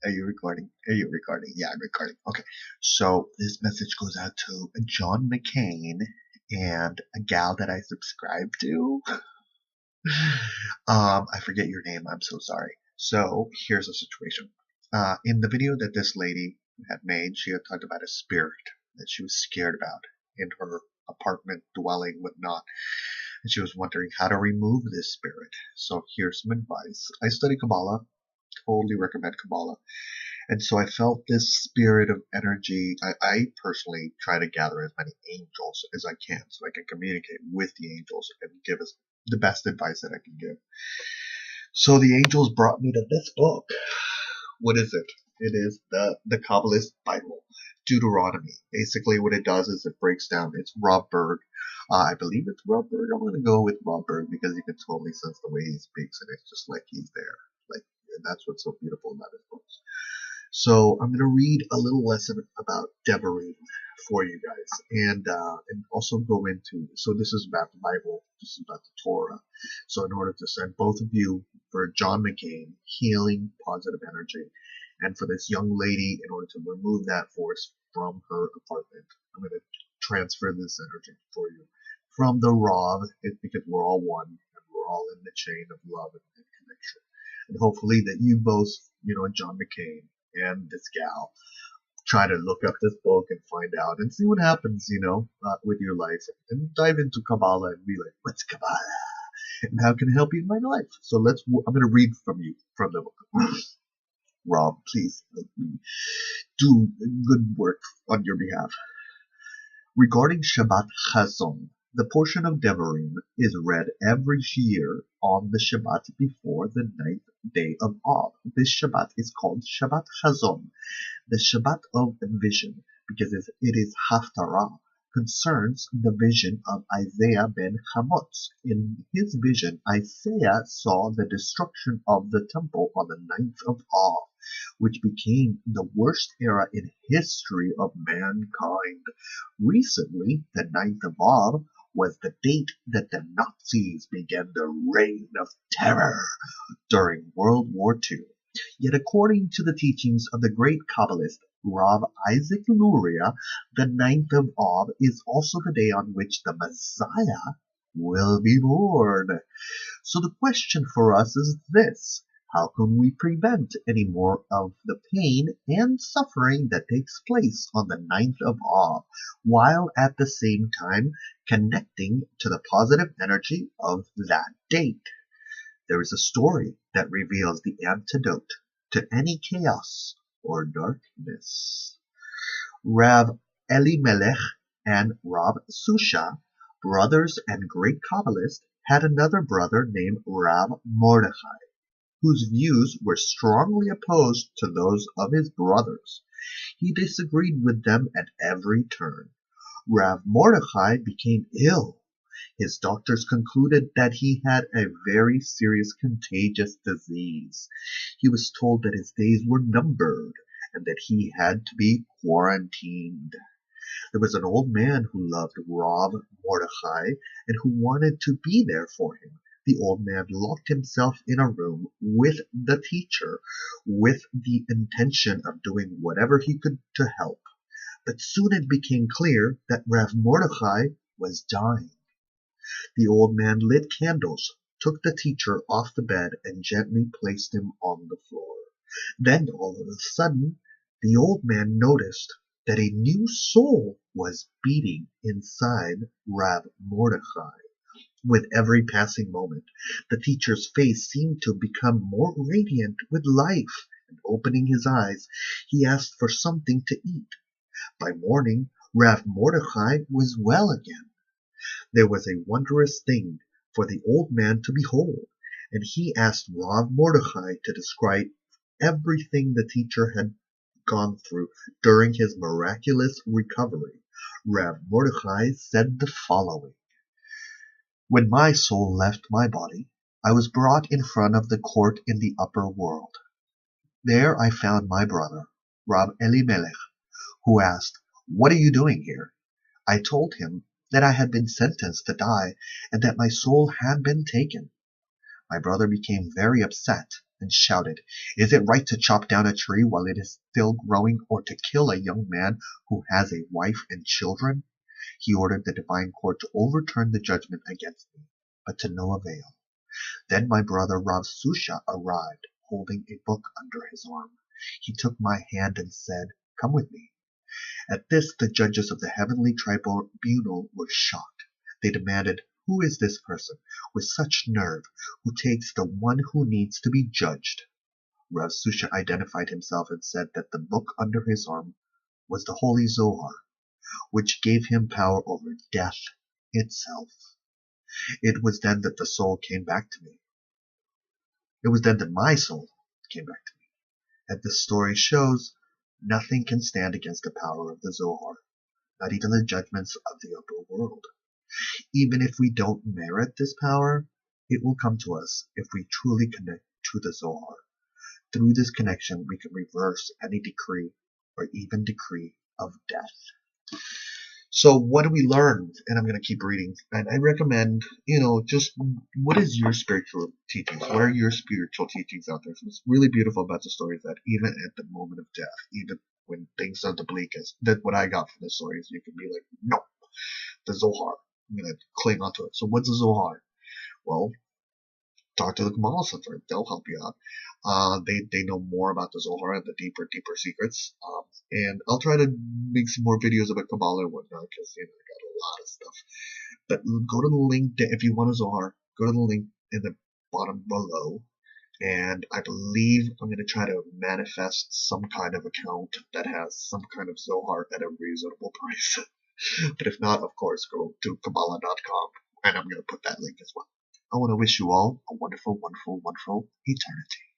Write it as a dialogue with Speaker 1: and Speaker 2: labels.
Speaker 1: Are you recording? Are you recording? Yeah, I'm recording. Okay. So this message goes out to John McCain and a gal that I subscribe to. I forget your name. I'm so sorry. So here's the situation. In the video that this lady had made, she had talked about a spirit that she was scared about in her apartment dwelling, whatnot. And she was wondering how to remove this spirit. So here's some advice. I study Kabbalah. Totally recommend Kabbalah. And so I felt this spirit of energy. I personally try to gather as many angels as I can so I can communicate with the angels and give us the best advice that I can give. So the angels brought me to this book. What is it? It is the Kabbalist Bible, Deuteronomy. Basically what it does is it breaks down, it's Rob Berg. I believe it's Rob Berg. I'm going to go with Rob Berg because you can totally sense the way he speaks and it's just like he's there. Like, and that's what's so beautiful about his books. So I'm going to read a little lesson about Devarim for you guys, and also go into. So this is about the Bible. This is about the Torah. So in order to send both of you for John McCain, healing, positive energy, and for this young lady, in order to remove that force from her apartment, I'm going to transfer this energy for you from the Rav, because we're all one and we're all in the chain of love and connection. And hopefully that you both, John McCain and this gal, try to look up this book and find out and see what happens, with your life, and dive into Kabbalah and be like, what's Kabbalah? And how can it help you in my life? So I'm going to read from the book. Rob, please help me do good work on your behalf. Regarding Shabbat Chazon, the portion of Devarim is read every year on the Shabbat before the ninth day of Av. This Shabbat is called Shabbat Chazon, the Shabbat of vision, because it is Haftarah, concerns the vision of Isaiah ben Hamotz. In his vision, Isaiah saw the destruction of the temple on the ninth of Av, which became the worst era in history of mankind. Recently, the ninth of Av was the date that the Nazis began their reign of terror during World War II. Yet according to the teachings of the great Kabbalist Rav Isaac Luria, the ninth of Av is also the day on which the Messiah will be born. So the question for us is this: how can we prevent any more of the pain and suffering that takes place on the ninth of Av, while at the same time connecting to the positive energy of that date? There is a story that reveals the antidote to any chaos or darkness. Rav Elimelech and Rav Susha, brothers and great Kabbalists, had another brother named Rav Mordechai, whose views were strongly opposed to those of his brothers. He disagreed with them at every turn. Rav Mordechai became ill. His doctors concluded that he had a very serious contagious disease. He was told that his days were numbered and that he had to be quarantined. There was an old man who loved Rav Mordechai and who wanted to be there for him. The old man locked himself in a room with the teacher with the intention of doing whatever he could to help. But soon it became clear that Rav Mordechai was dying. The old man lit candles, took the teacher off the bed, and gently placed him on the floor. Then, all of a sudden, the old man noticed that a new soul was beating inside Rav Mordechai. With every passing moment, the teacher's face seemed to become more radiant with life, and opening his eyes, he asked for something to eat. By morning, Rav Mordechai was well again. There was a wondrous thing for the old man to behold, and he asked Rav Mordechai to describe everything the teacher had gone through during his miraculous recovery. Rav Mordechai said the following: When my soul left my body, I was brought in front of the court in the upper world. There I found my brother, Rav Elimelech, who asked, "What are you doing here?" I told him that I had been sentenced to die and that my soul had been taken. My brother became very upset and shouted, "Is it right to chop down a tree while it is still growing, or to kill a young man who has a wife and children?" He ordered the divine court to overturn the judgment against me, but to no avail. Then my brother Rav Susha arrived, holding a book under his arm. He took my hand and said, "Come with me." At this the judges of the heavenly tribunal were shocked. They demanded, "Who is this person with such nerve who takes the one who needs to be judged?" Rav Susha identified himself and said that the book under his arm was the Holy Zohar, which gave him power over death itself. It was then that the soul came back to me. It was then that my soul came back to me. As the story shows, nothing can stand against the power of the Zohar, not even the judgments of the upper world. Even if we don't merit this power, it will come to us if we truly connect to the Zohar. Through this connection, we can reverse any decree or even decree of death. So what do we learn? And I'm going to keep reading. And I recommend, just what is your spiritual teachings? What are your spiritual teachings out there? So what's really beautiful about the story is that even at the moment of death, even when things are the bleakest, that what I got from the story is you can be like, no, the Zohar. I'm going to cling onto it. So what's the Zohar? Well, talk to the Kabbalah Center. They'll help you out. They know more about the Zohar and the deeper secrets. And I'll try to make some more videos about Kabbalah and whatnot because I got a lot of stuff. But go to the link if you want a Zohar. Go to the link in the bottom below. And I believe I'm going to try to manifest some kind of account that has some kind of Zohar at a reasonable price. But if not, of course, go to Kabbalah.com. And I'm going to put that link as well. I want to wish you all a wonderful, wonderful, wonderful eternity.